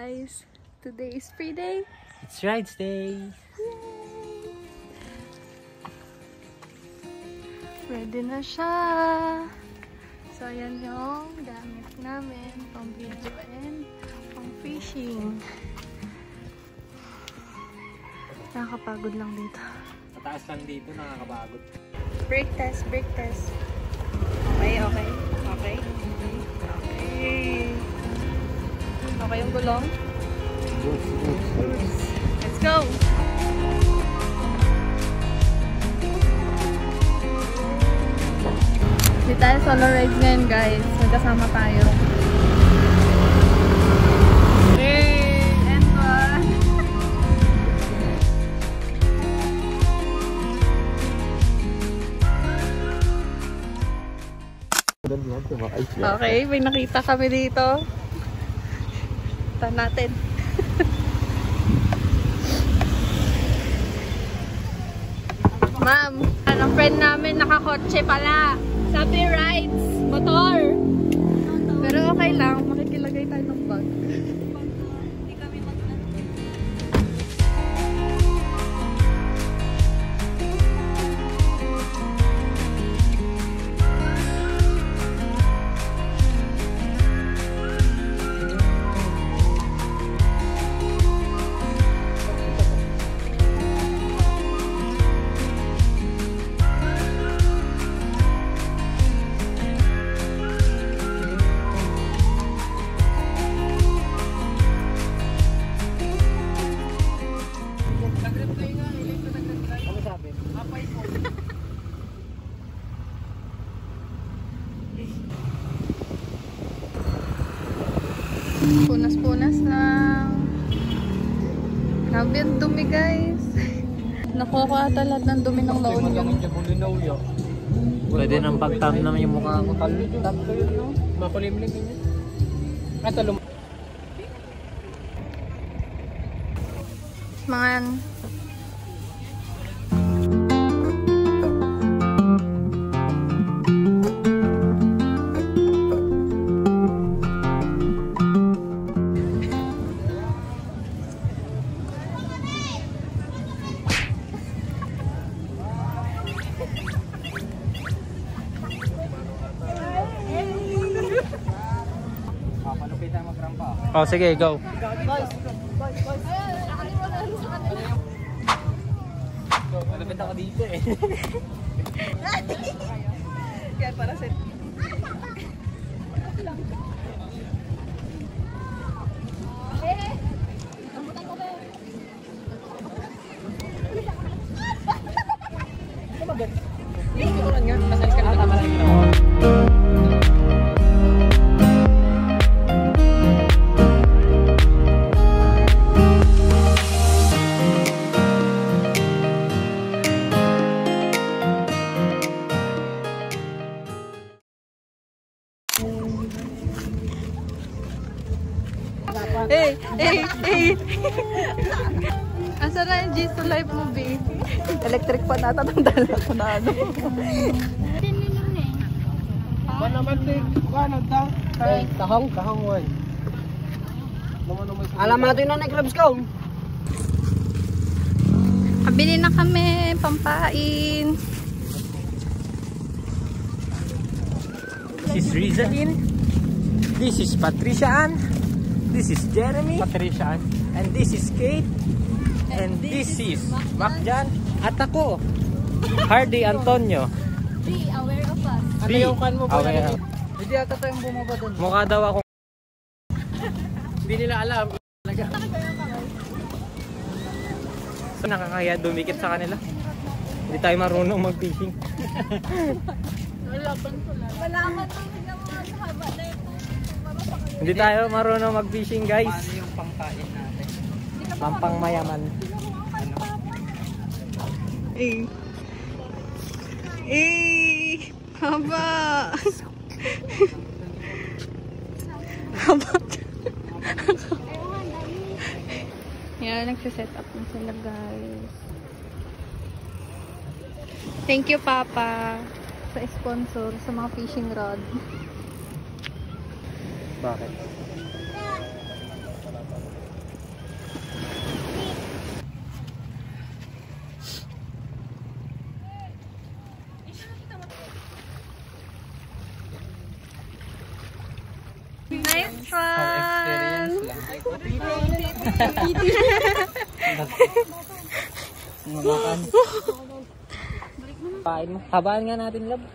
guys! Today is free day! It's Rides Day! Yay! Ready na siya! So ayan yung gamit namin pang video and pang fishing. Nakakapagod lang dito. Mataas lang dito, nakakapagod. Brake test, brake test. Okay, okay. Okay. Okay. Okay yung gulong. Let's go! Hindi tayo solo rides ngayon guys. Magkasama tayo. Hey! And one! Okay, may nakita kami dito. Ito natin. Ma'am, ang friend namin nakakotse pala. Sabi rides, motor. Pero okay lang, makikilagay tayo ng bag. Hindi kami punas-punas lang. Grabe ang dumi guys. Nakuha ata lahat ng dumi ng laon yung. Pwede nang pagtam naman yung mukha ko. Tatlo yun, no? Makulimlim yun. At alum. Mga Oh, sige, go. Malapit ako dito eh. yan para sa Hey! Hey! Hey! Asa na yung G's to life mo, babe? Electric pa natin ang dala ko na ano. Ba naman din? Kahong? Kahong, woy. Alam natin na nag-clubs ko. Kabili na kami, pampain. This is Rizalyn. This is Patricia Ann. This is Jeremy. Patricia. And this is Kate. And this is Macjan. At ako, Hardy Antonio. Be aware of us. Ano yung kan mo ba? Aware. Hindi ata tayong bumaba doon. Mukha daw ako. Hindi nila alam. So, nakakaya dumikit sa kanila. Hindi tayo marunong mag-fishing. Malaman mo bigla mga haba na ito. Hindi tayo marunong mag-fishing, guys. Paano yung pangkain natin? Pampang mayaman. Eh. Eh. Haba. Haba. Yan, nagsiset up na sila, guys. Thank you, Papa, sa sponsor sa mga fishing rod. Bakit? Makan. Kain mo. Habaan nga natin, love.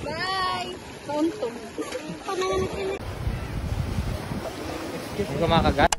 Bye! Pauntong. Huwag kumakagat.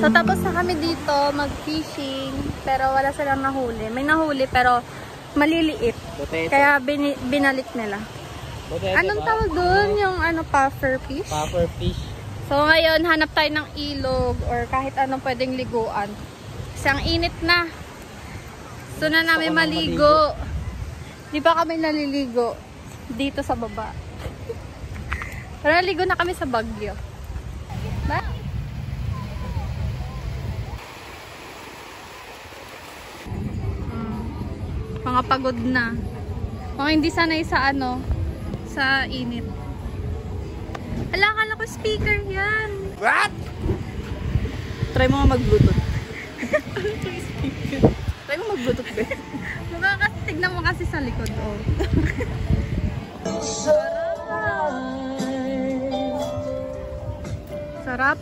So, tapos na kami dito mag-fishing, pero wala silang nahuli. May nahuli, pero maliliit. Kaya binalik nila. Anong tawag doon? Yung puffer fish? Puffer fish. So, ngayon, hanap tayo ng ilog or kahit anong pwedeng liguan. Kasi ang init na. So, na namin maligo. Di ba kami naliligo? Dito sa baba. Pero naligo na kami sa Baguio. Bye! Mga pagod na. Mga hindi sanay sa sa init. Ala, akala ko speaker yan. What? Try mo nga mag-bluetooth. Try mo mag-bluetooth, be. Tignan mo kasi sa likod, oh. Sarap.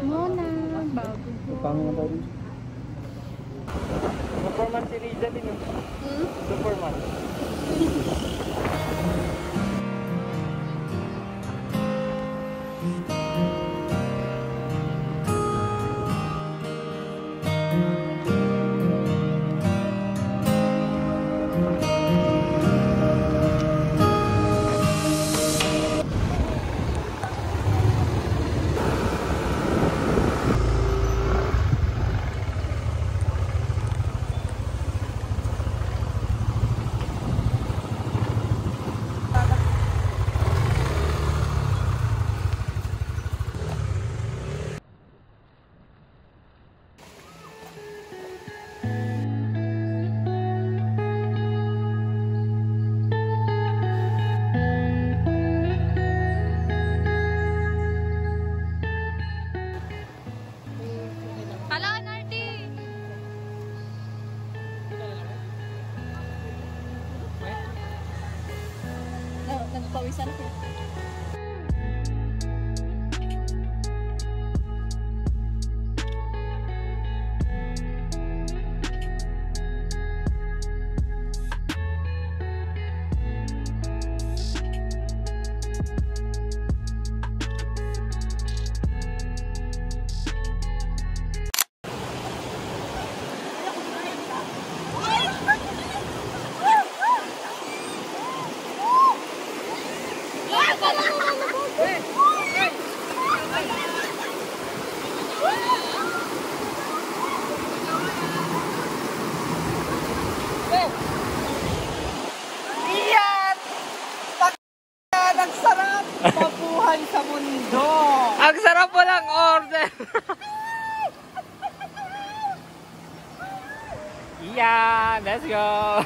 Muna, bago. Superman si Riza din. Superman. Nagpawisan ko. Mabuhay sa mundo! Ang sarap po lang order! Yeah, let's go!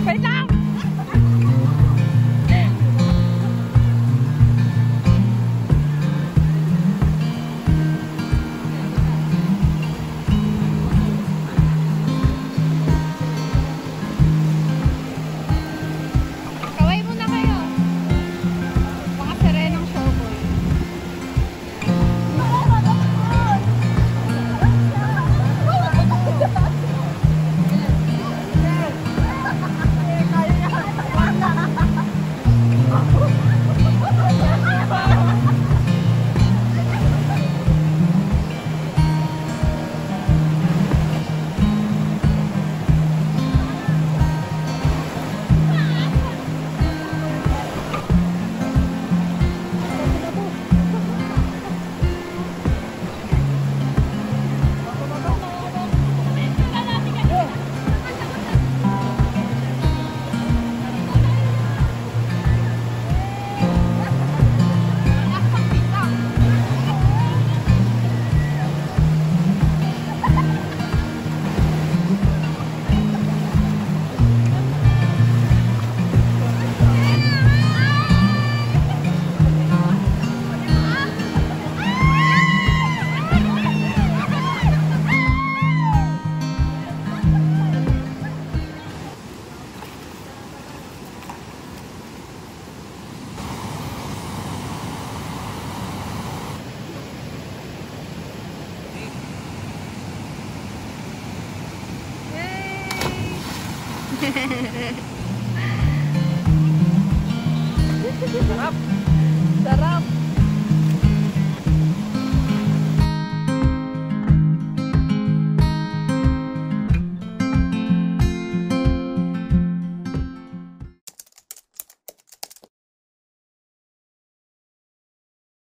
Wait lang! Kaway mo Sarap. Sarap.